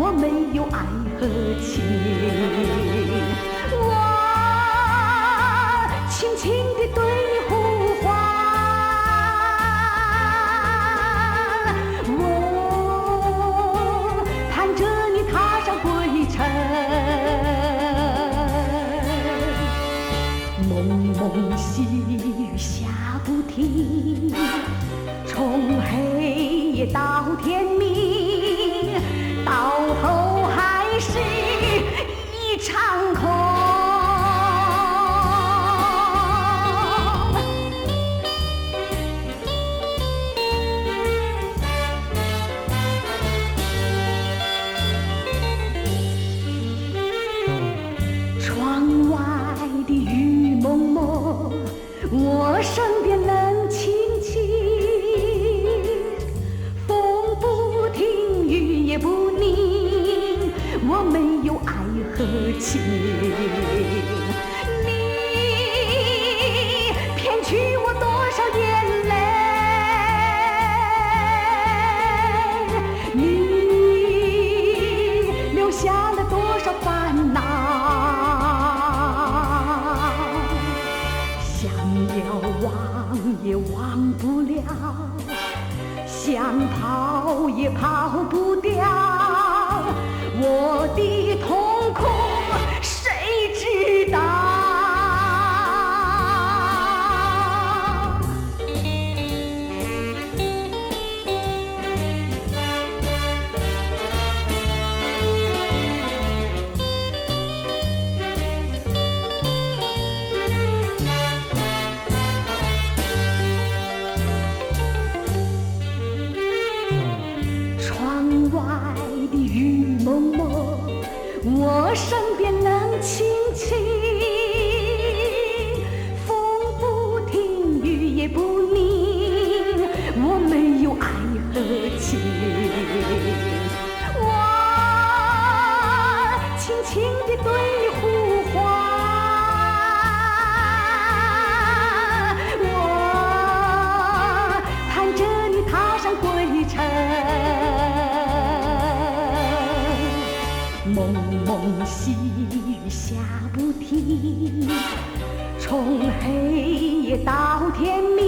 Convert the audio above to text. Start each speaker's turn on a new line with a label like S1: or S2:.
S1: 我没有爱和情，我轻轻地对你呼唤，我盼着你踏上归程，蒙蒙细雨下不停，从黑夜到天明，到头还是一场空。窗外的雨蒙蒙，我身边冷清清，风不停，雨也不宁，我没有爱和情，你骗去我多少眼泪，你留下了多少烦恼，想要忘也忘不了，想跑也跑不掉，我的痛苦谁知道？窗外的雨蒙蒙，我身边冷清清，风不停，雨也不宁，我没有爱和情，我轻轻地对你呼唤，我盼着你踏上归程，蒙蒙细雨下不停，从黑夜到天明，